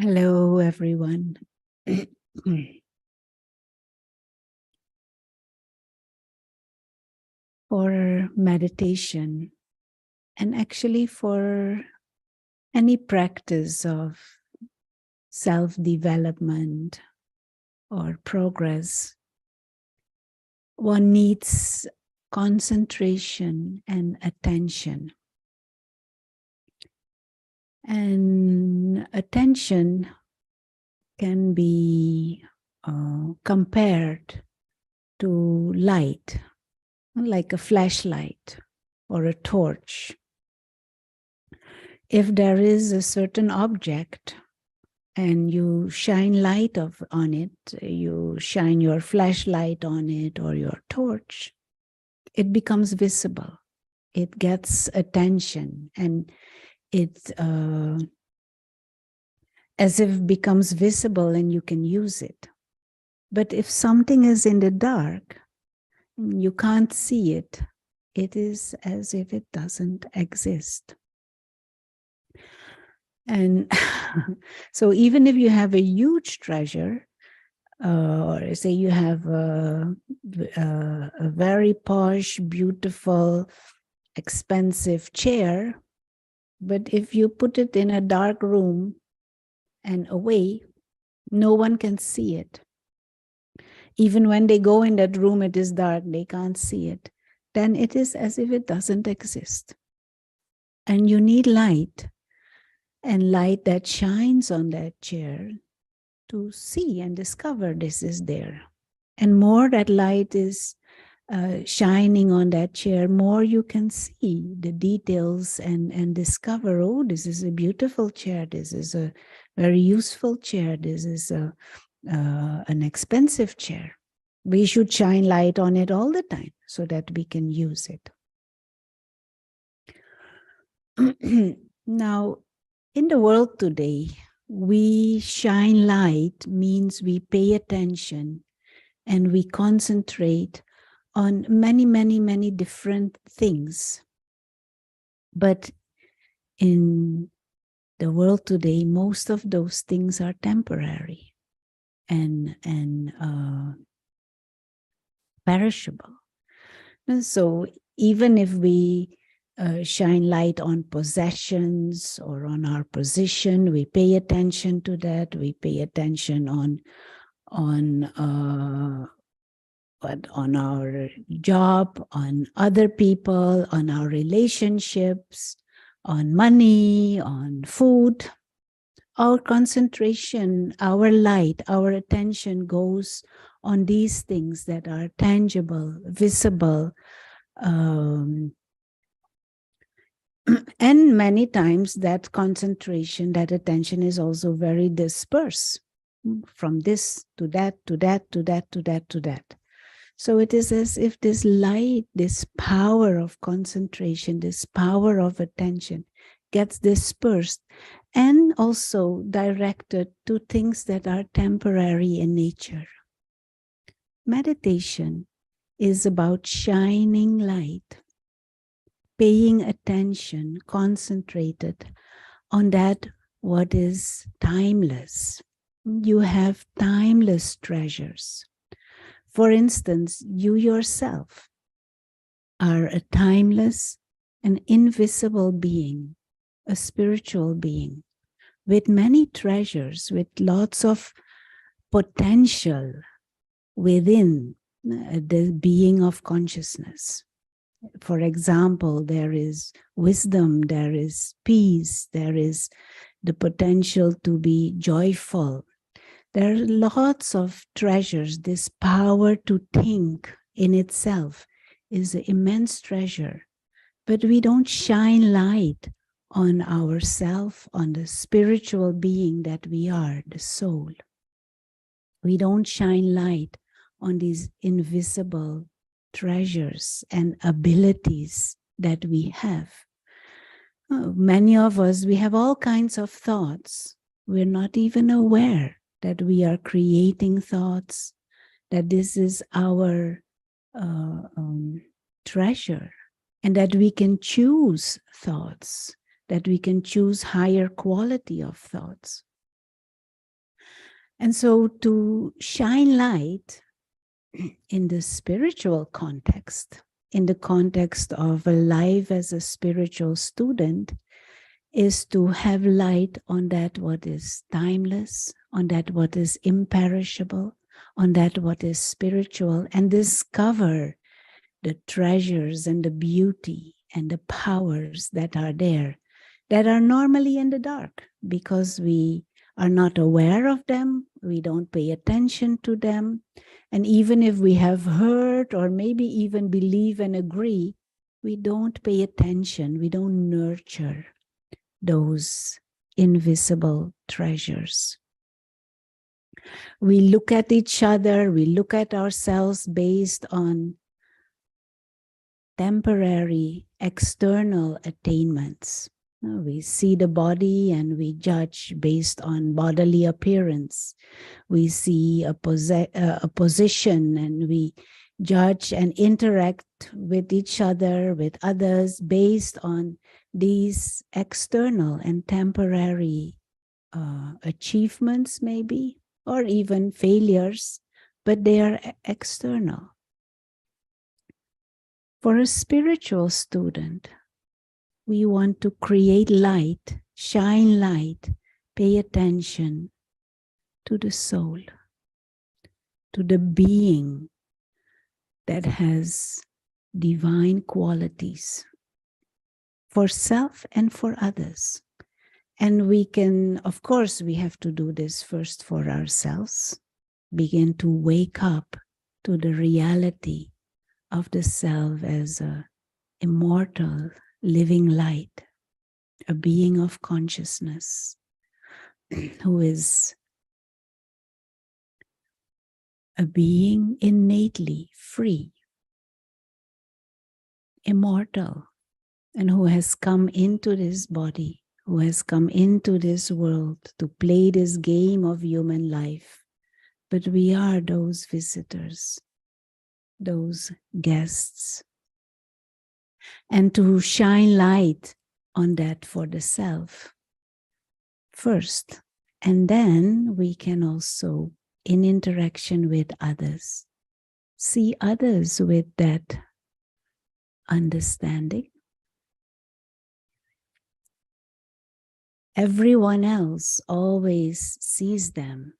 Hello, everyone. For meditation, and actually for any practice of self-development or progress, one needs concentration and attention. And attention can be compared to light, like a flashlight or a torch. If there is a certain object and you shine light on it, you shine your flashlight on it or your torch, it becomes visible. It gets attention and it as if becomes visible and you can use it. But if something is in the dark, you can't see it. It is as if it doesn't exist. And so even if you have a huge treasure, or say you have a very posh, beautiful, expensive chair, but if you put it in a dark room and away, no one can see it. Even when they go in that room, it is dark, they can't see it. Then it is as if it doesn't exist. And you need light, and light that shines on that chair to see and discover this is there. And more that light is shining on that chair, more you can see the details and discover, oh, this is a beautiful chair, this is a very useful chair, this is an expensive chair. We should shine light on it all the time so that we can use it. Now, in the world today, we shine light means we pay attention and we concentrate on many, many, many different things. But in the world today, most of those things are temporary and perishable. And so even if we shine light on possessions or on our position, we pay attention to that, we pay attention on our job, on other people, on our relationships, on money, on food. Our concentration, our light, our attention goes on these things that are tangible, visible, and many times that concentration, that attention is also very dispersed from this to that, to that, to that, to that, to that. So it is as if this light, this power of concentration, this power of attention gets dispersed and also directed to things that are temporary in nature. Meditation is about shining light, paying attention, concentrated on that what is timeless. You have timeless treasures. For instance, you yourself are a timeless and invisible being, a spiritual being with many treasures, with lots of potential within the being of consciousness. For example, there is wisdom, there is peace, there is the potential to be joyful. There are lots of treasures. This power to think in itself is an immense treasure. But we don't shine light on ourselves, on the spiritual being that we are, the soul. We don't shine light on these invisible treasures and abilities that we have. Many of us, we have all kinds of thoughts. We're not even aware that we are creating thoughts, that this is our treasure, and that we can choose thoughts, that we can choose higher quality of thoughts. And so to shine light in the spiritual context, in the context of a life as a spiritual student, is to have light on that what is timeless, on that what is imperishable, on that what is spiritual, and discover the treasures and the beauty and the powers that are there, that are normally in the dark, because we are not aware of them, we don't pay attention to them. And even if we have heard or maybe even believe and agree, we don't pay attention, we don't nurture those invisible treasures. We look at each other, we look at ourselves based on temporary external attainments. We see the body and we judge based on bodily appearance. We see a position and we judge and interact with each other, with others, based on these external and temporary achievements, maybe, or even failures, but they are external. For a spiritual student, we want to create light, shine light, pay attention to the soul, to the being that has divine qualities for self and for others. And we can, of course, we have to do this first for ourselves, begin to wake up to the reality of the self as a immortal, living light, a being of consciousness who is a being innately free, immortal, and who has come into this body, who has come into this world to play this game of human life. But we are those visitors, those guests. And to shine light on that for the self first. And then we can also, in interaction with others, see others with that understanding. Everyone else always sees them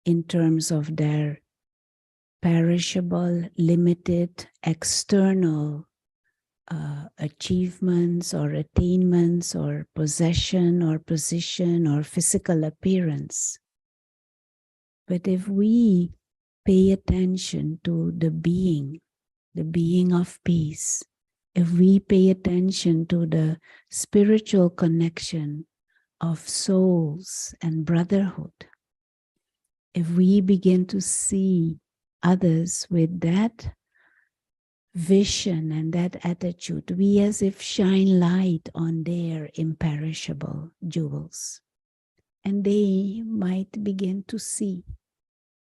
in terms of their perishable, limited, external achievements or attainments or possession or position or physical appearance. But if we pay attention to the being of peace, if we pay attention to the spiritual connection of souls and brotherhood, if we begin to see others with that vision and that attitude, we as if shine light on their imperishable jewels. And they might begin to see,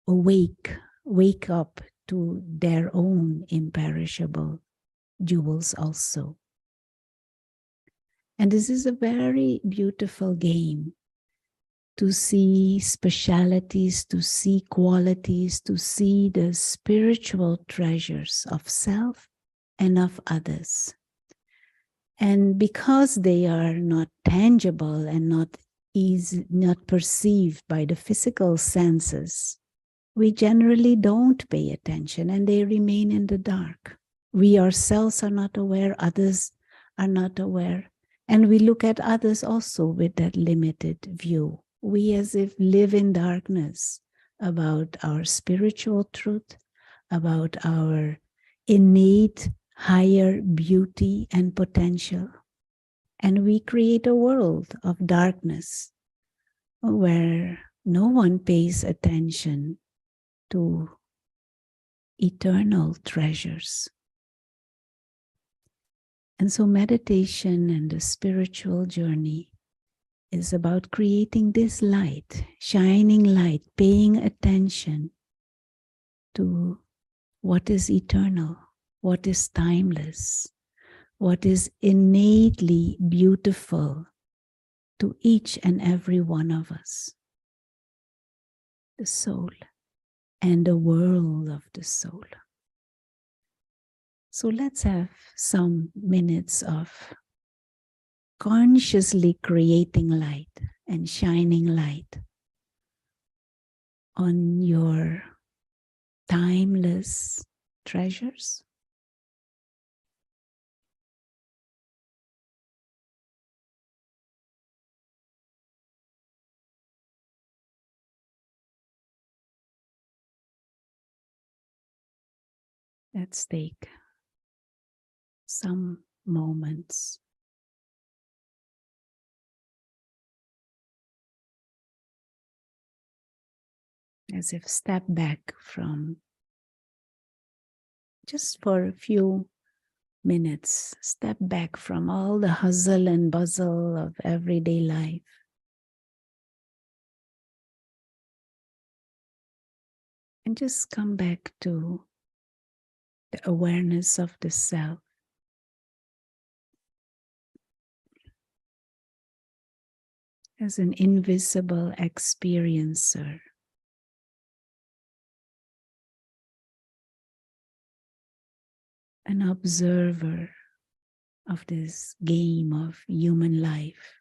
wake up to their own imperishable jewels also. And this is a very beautiful game, to see specialities, to see qualities, to see the spiritual treasures of self and of others. And because they are not tangible and not perceived by the physical senses, we generally don't pay attention and they remain in the dark. We ourselves are not aware, others are not aware. And we look at others also with that limited view. We as if live in darkness about our spiritual truth, about our innate higher beauty and potential. And we create a world of darkness where no one pays attention to eternal treasures. And so meditation and the spiritual journey is about creating this light, shining light, paying attention to what is eternal, what is timeless, what is innately beautiful to each and every one of us. the soul and the world of the soul. So let's have some minutes of consciously creating light and shining light on your timeless treasures. Let's take some moments as if step back from, just for a few minutes, step back from all the hustle and bustle of everyday life. And just come back to the awareness of the self. As an invisible experiencer. An observer of this game of human life.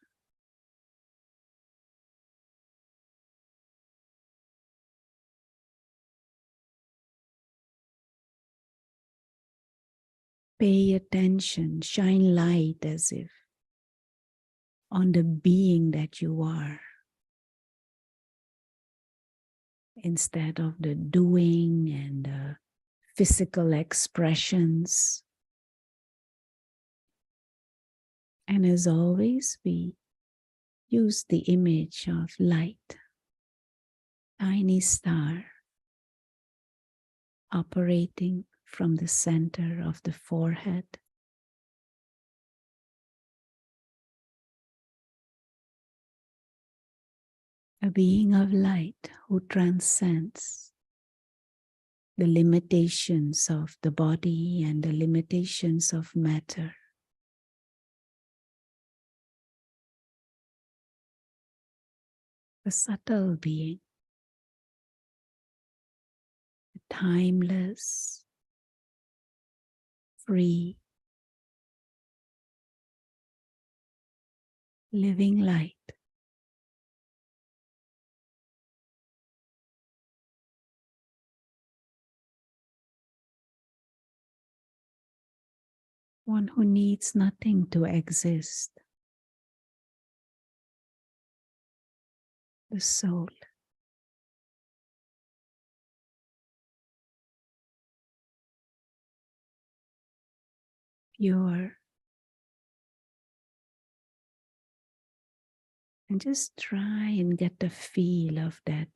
Pay attention, shine light as if on the being that you are, instead of the doing and the physical expressions. And as always, we use the image of light, tiny star operating from the center of the forehead. A being of light who transcends the limitations of the body and the limitations of matter. A subtle being, a timeless, free, living light. One who needs nothing to exist. The soul. Pure. And just try and get the feel of that,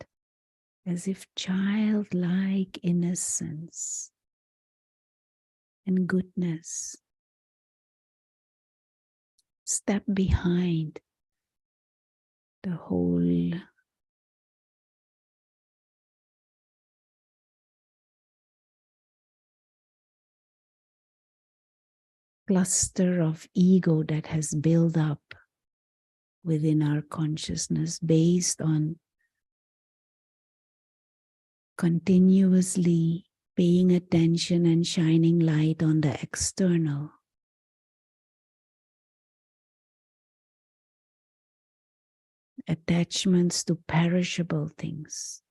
as if childlike innocence and goodness. Step behind the whole cluster of ego that has built up within our consciousness based on continuously paying attention and shining light on the external. Attachments to perishable things.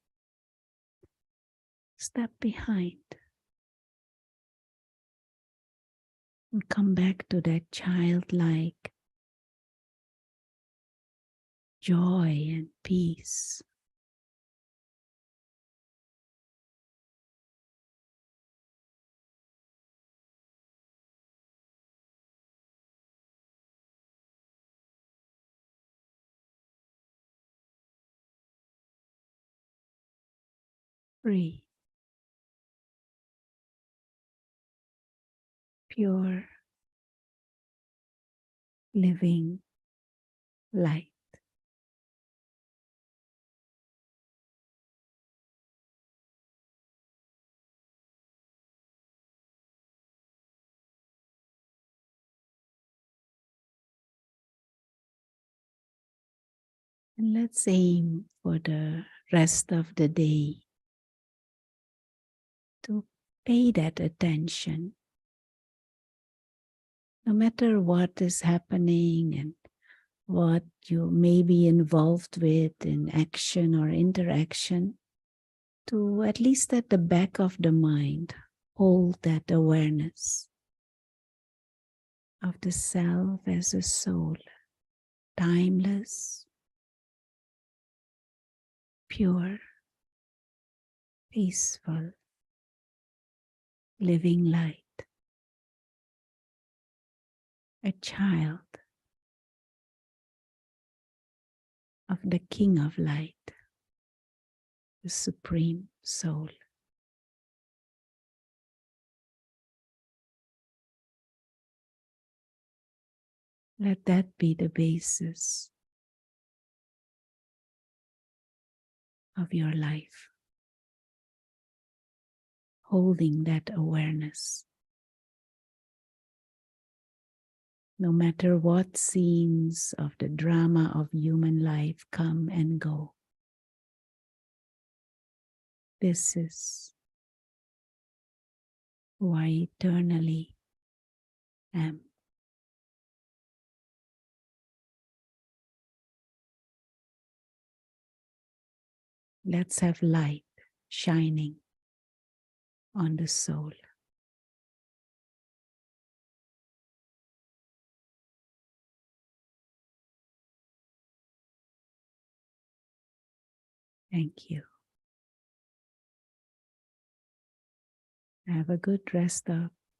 Step behind and come back to that childlike joy and peace. Free, pure, living light. And let's aim for the rest of the day to pay that attention. No matter what is happening and what you may be involved with in action or interaction, to at least at the back of the mind, hold that awareness of the self as a soul, timeless, pure, peaceful, living light, a child of the King of Light, the Supreme Soul. Let that be the basis of your life, holding that awareness. No matter what scenes of the drama of human life come and go, this is who I eternally am. Let's have light shining on the soul. Thank you. Have a good rest of